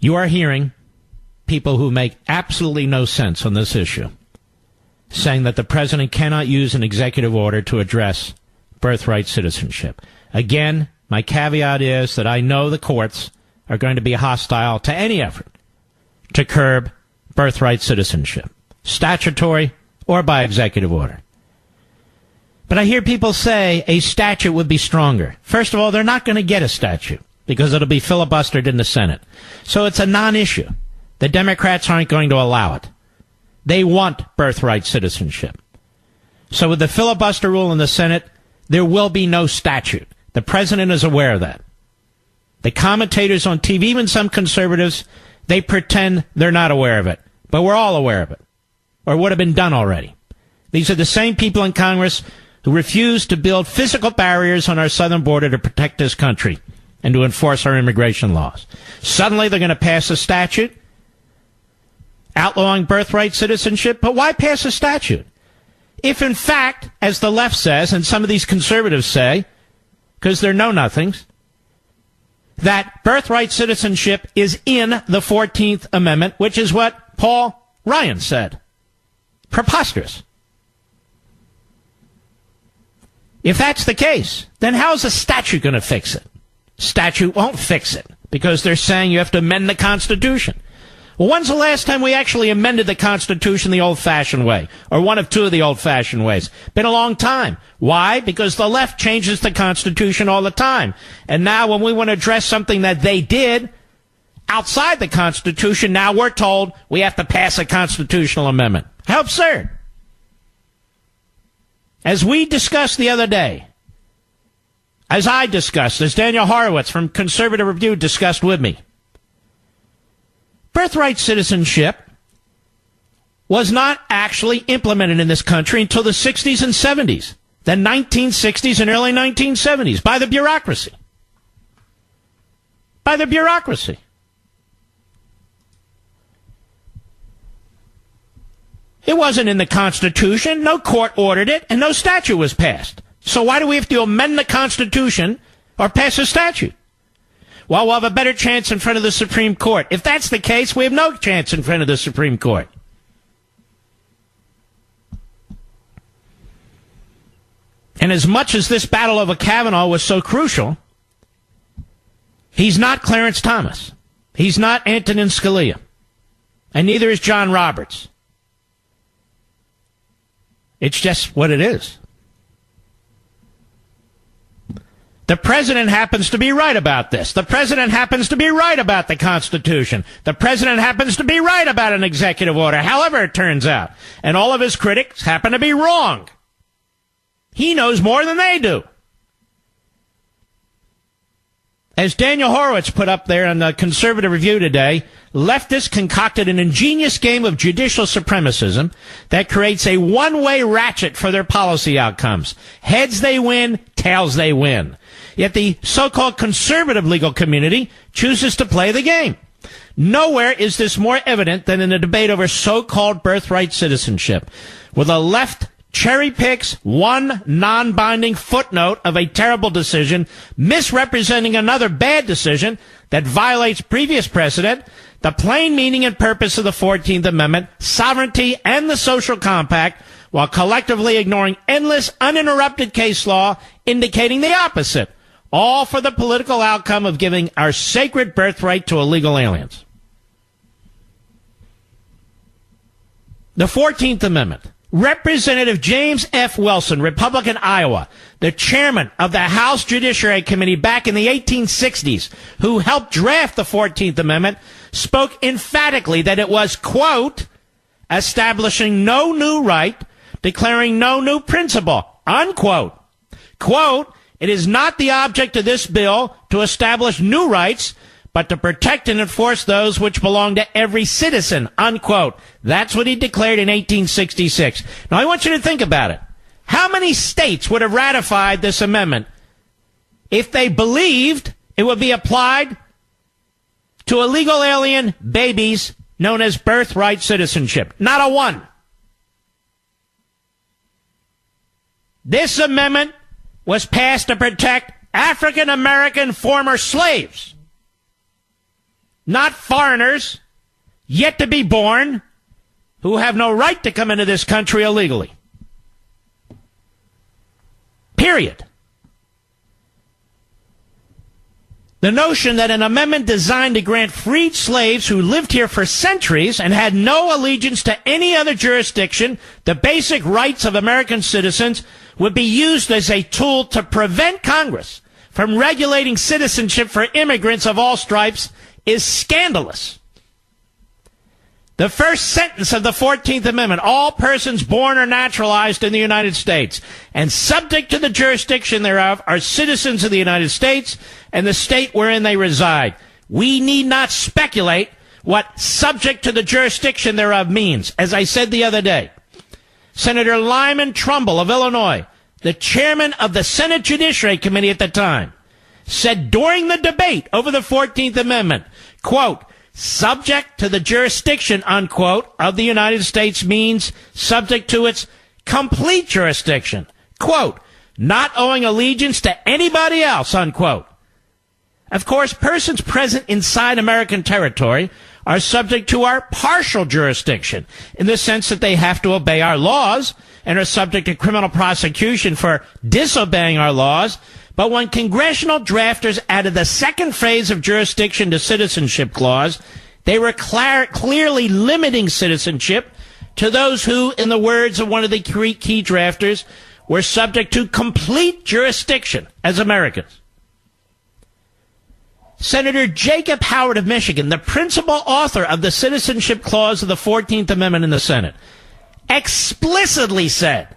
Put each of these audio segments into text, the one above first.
You are hearing people who make absolutely no sense on this issue saying that the president cannot use an executive order to address birthright citizenship. Again, my caveat is that I know the courts are going to be hostile to any effort to curb birthright citizenship, statutory or by executive order. But I hear people say a statute would be stronger. First of all, they're not going to get a statute because it'll be filibustered in the Senate. So it's a non-issue. The Democrats aren't going to allow it. They want birthright citizenship. So with the filibuster rule in the Senate, there will be no statute. The president is aware of that. The commentators on TV, even some conservatives, they pretend they're not aware of it. But we're all aware of it, or would have been done already. These are the same people in Congress who refuse to build physical barriers on our southern border to protect this country and to enforce our immigration laws. Suddenly they're going to pass a statute outlawing birthright citizenship. But why pass a statute? If, in fact, as the left says, and some of these conservatives say, because they're know-nothings, that birthright citizenship is in the 14th Amendment, which is what Paul Ryan said. Preposterous. If that's the case, then how's a statute going to fix it? Statute won't fix it because they're saying you have to amend the Constitution. Well, when's the last time we actually amended the Constitution the old-fashioned way, or one of two of the old-fashioned ways? Been a long time. Why? Because the left changes the Constitution all the time. And now when we want to address something that they did outside the Constitution, now we're told we have to pass a constitutional amendment. How absurd. As we discussed the other day, as I discussed, as Daniel Horowitz from Conservative Review discussed with me, birthright citizenship was not actually implemented in this country until the 60s and 70s, the 1960s and early 1970s, by the bureaucracy. By the bureaucracy. It wasn't in the Constitution, no court ordered it, and no statute was passed. So why do we have to amend the Constitution or pass a statute? Well, we'll have a better chance in front of the Supreme Court. If that's the case, we have no chance in front of the Supreme Court. And as much as this battle over Kavanaugh was so crucial, he's not Clarence Thomas. He's not Antonin Scalia. And neither is John Roberts. It's just what it is. The president happens to be right about this. The president happens to be right about the Constitution. The president happens to be right about an executive order, however it turns out. And all of his critics happen to be wrong. He knows more than they do. As Daniel Horowitz put up there on the Conservative Review today, leftists concocted an ingenious game of judicial supremacism that creates a one-way ratchet for their policy outcomes. Heads they win, tails they win. Yet the so-called conservative legal community chooses to play the game. Nowhere is this more evident than in the debate over so-called birthright citizenship, where the left cherry picks one non-binding footnote of a terrible decision, misrepresenting another bad decision that violates previous precedent, the plain meaning and purpose of the 14th Amendment, sovereignty, and the social compact, while collectively ignoring endless, uninterrupted case law indicating the opposite, all for the political outcome of giving our sacred birthright to illegal aliens. The 14th Amendment. Representative James F. Wilson, Republican, Iowa, the chairman of the House Judiciary Committee back in the 1860s, who helped draft the 14th Amendment, spoke emphatically that it was, quote, establishing no new right, declaring no new principle, unquote. Quote, it is not the object of this bill to establish new rights, but to protect and enforce those which belong to every citizen, unquote. That's what he declared in 1866. Now, I want you to think about it. How many states would have ratified this amendment if they believed it would be applied to illegal alien babies known as birthright citizenship? Not a one. This amendment was passed to protect African American former slaves. not foreigners, yet to be born, who have no right to come into this country illegally. Period. The notion that an amendment designed to grant freed slaves who lived here for centuries and had no allegiance to any other jurisdiction the basic rights of American citizens would be used as a tool to prevent Congress from regulating citizenship for immigrants of all stripes is scandalous. The first sentence of the 14th Amendment, all persons born or naturalized in the United States and subject to the jurisdiction thereof are citizens of the United States and the state wherein they reside. We need not speculate what subject to the jurisdiction thereof means. As I said the other day, Senator Lyman Trumbull of Illinois, the chairman of the Senate Judiciary Committee at the time, said during the debate over the 14th Amendment, quote, subject to the jurisdiction, unquote, of the United States means subject to its complete jurisdiction, quote, not owing allegiance to anybody else, unquote. Of course, persons present inside American territory are subject to our partial jurisdiction in the sense that they have to obey our laws and are subject to criminal prosecution for disobeying our laws. But when congressional drafters added the second phase of jurisdiction to citizenship clause, they were clearly limiting citizenship to those who, in the words of one of the key drafters, were subject to complete jurisdiction as Americans. Senator Jacob Howard of Michigan, the principal author of the citizenship clause of the 14th Amendment in the Senate, explicitly said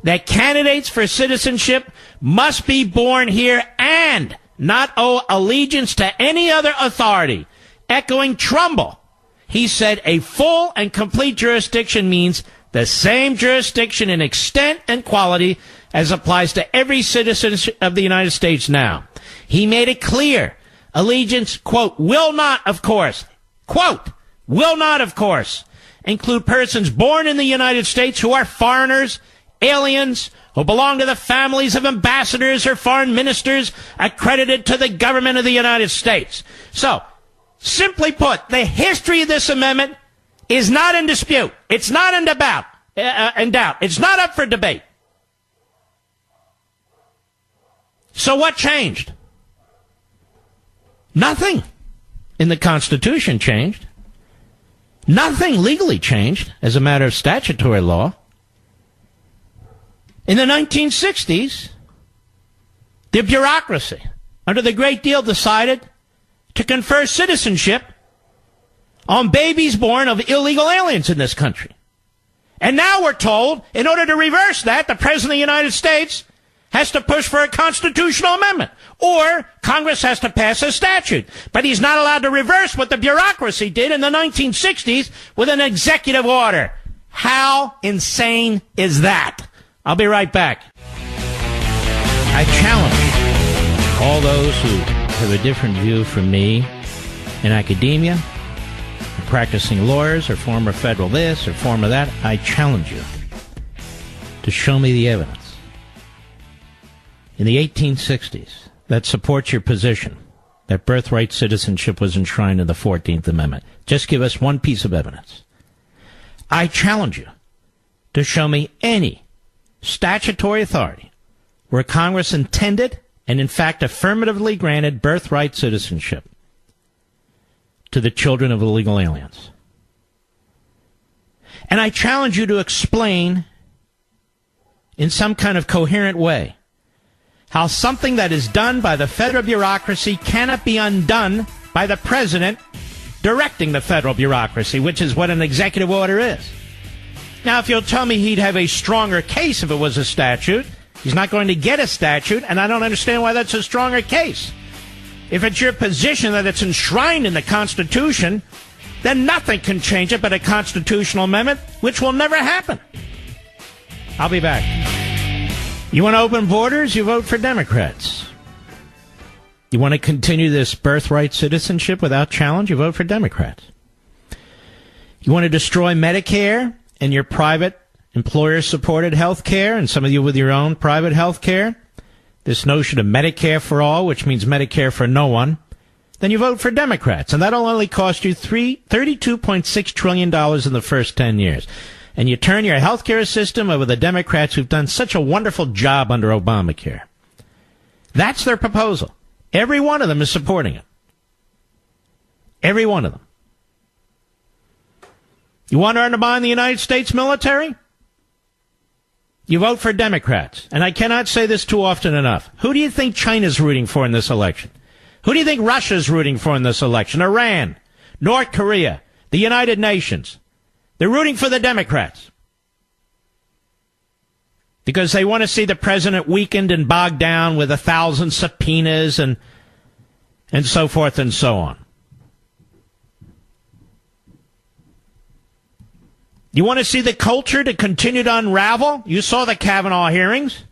that candidates for citizenship must be born here and not owe allegiance to any other authority. Echoing Trumbull, he said a full and complete jurisdiction means the same jurisdiction in extent and quality as applies to every citizen of the United States now. He made it clear allegiance, quote, will not, of course, quote, will not, of course, include persons born in the United States who are foreigners, aliens, who belong to the families of ambassadors or foreign ministers accredited to the government of the United States. So, simply put, the history of this amendment is not in dispute. It's not in doubt. It's not up for debate. So what changed? Nothing in the Constitution changed. Nothing legally changed as a matter of statutory law. In the 1960s, the bureaucracy, under the Great Deal, decided to confer citizenship on babies born of illegal aliens in this country. And now we're told, in order to reverse that, the President of the United States has to push for a constitutional amendment, or Congress has to pass a statute. But he's not allowed to reverse what the bureaucracy did in the 1960s with an executive order. How insane is that? I'll be right back. I challenge all those who have a different view from me in academia, practicing lawyers, or former federal this or former that. I challenge you to show me the evidence in the 1860s that supports your position that birthright citizenship was enshrined in the 14th Amendment. Just give us one piece of evidence. I challenge you to show me any statutory authority where Congress intended and in fact affirmatively granted birthright citizenship to the children of illegal aliens. And I challenge you to explain in some kind of coherent way how something that is done by the federal bureaucracy cannot be undone by the president directing the federal bureaucracy, which is what an executive order is. Now, if you'll tell me he'd have a stronger case if it was a statute, he's not going to get a statute, and I don't understand why that's a stronger case. If it's your position that it's enshrined in the Constitution, then nothing can change it but a constitutional amendment, which will never happen. I'll be back. You want to open borders? You vote for Democrats. You want to continue this birthright citizenship without challenge? You vote for Democrats. You want to destroy Medicare and your private employer-supported health care, and some of you with your own private health care? This notion of Medicare for all, which means Medicare for no one, then you vote for Democrats. And that'll only cost you $32.6 trillion in the first 10 years. And you turn your health care system over to the Democrats who've done such a wonderful job under Obamacare. That's their proposal. Every one of them is supporting it. Every one of them. You want to undermine the United States military? You vote for Democrats. And I cannot say this too often enough. Who do you think China's rooting for in this election? Who do you think Russia's rooting for in this election? Iran, North Korea, the United Nations. They're rooting for the Democrats. Because they want to see the president weakened and bogged down with 1,000 subpoenas and so forth and so on. You want to see the culture to continue to unravel? You saw the Kavanaugh hearings.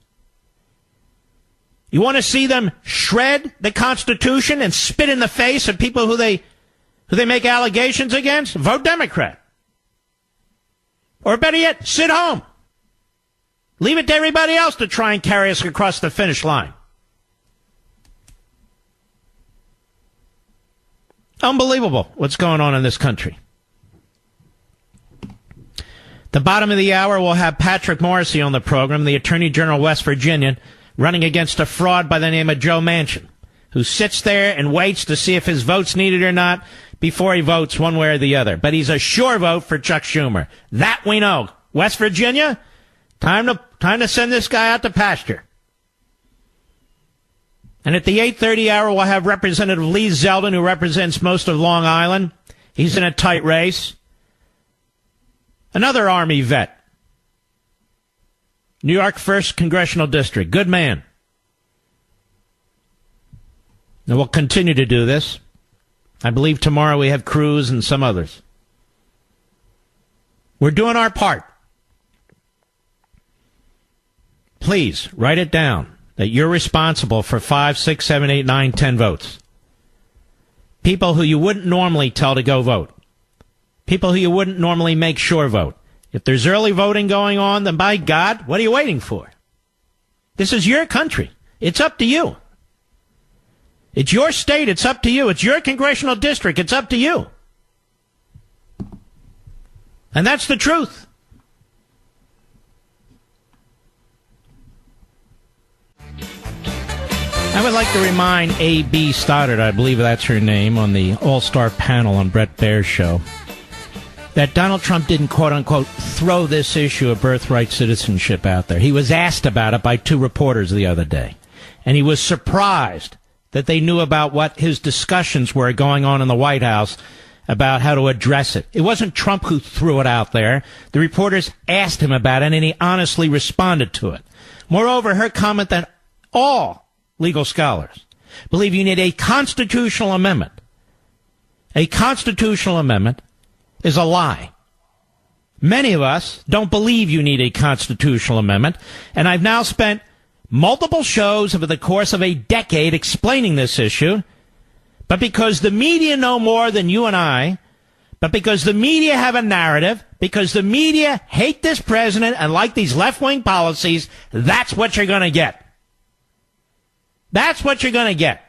You want to see them shred the Constitution and spit in the face of people who they make allegations against? Vote Democrat. Or better yet, sit home. Leave it to everybody else to try and carry us across the finish line. Unbelievable what's going on in this country. The bottom of the hour, we'll have Patrick Morrissey on the program, the Attorney General of West Virginia, running against a fraud by the name of Joe Manchin, who sits there and waits to see if his vote's needed or not before he votes one way or the other. But he's a sure vote for Chuck Schumer. That we know. West Virginia, time to send this guy out to pasture. And at the 8:30 hour, we'll have Representative Lee Zeldin, who represents most of Long Island. He's in a tight race. Another Army vet. New York 1st Congressional District. Good man. And we'll continue to do this. I believe tomorrow we have Cruz and some others. We're doing our part. Please write it down that you're responsible for 5, 6, 7, 8, 9, 10 votes. People who you wouldn't normally tell to go vote. People who you wouldn't normally make sure vote. If there's early voting going on, then by God, what are you waiting for? This is your country. It's up to you. It's your state. It's up to you. It's your congressional district. It's up to you. And that's the truth. I would like to remind A.B. Stoddard, I believe that's her name, on the All-Star panel on Bret Baier's show, that Donald Trump didn't, quote-unquote, throw this issue of birthright citizenship out there. He was asked about it by 2 reporters the other day, and he was surprised that they knew about what his discussions were going on in the White House about how to address it. It wasn't Trump who threw it out there. The reporters asked him about it, and he honestly responded to it. Moreover, her comment that all legal scholars believe you need a constitutional amendment. A constitutional amendment is a lie. Many of us don't believe you need a constitutional amendment, and I've now spent multiple shows over the course of a decade explaining this issue, but because the media know more than you and I, but because the media have a narrative, because the media hate this president and like these left-wing policies, that's what you're going to get. That's what you're going to get.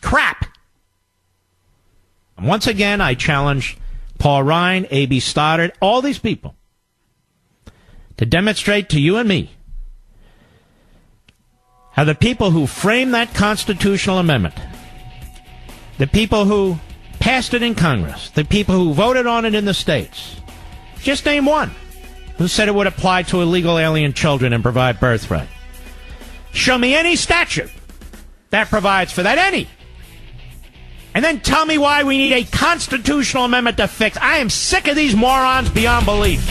Crap. And once again, I challenge Paul Ryan, A.B. Stoddard, all these people to demonstrate to you and me how the people who framed that constitutional amendment, the people who passed it in Congress, the people who voted on it in the states, just name one who said it would apply to illegal alien children and provide birthright. Show me any statute that provides for that, any. And then tell me why we need a constitutional amendment to fix. I am sick of these morons beyond belief.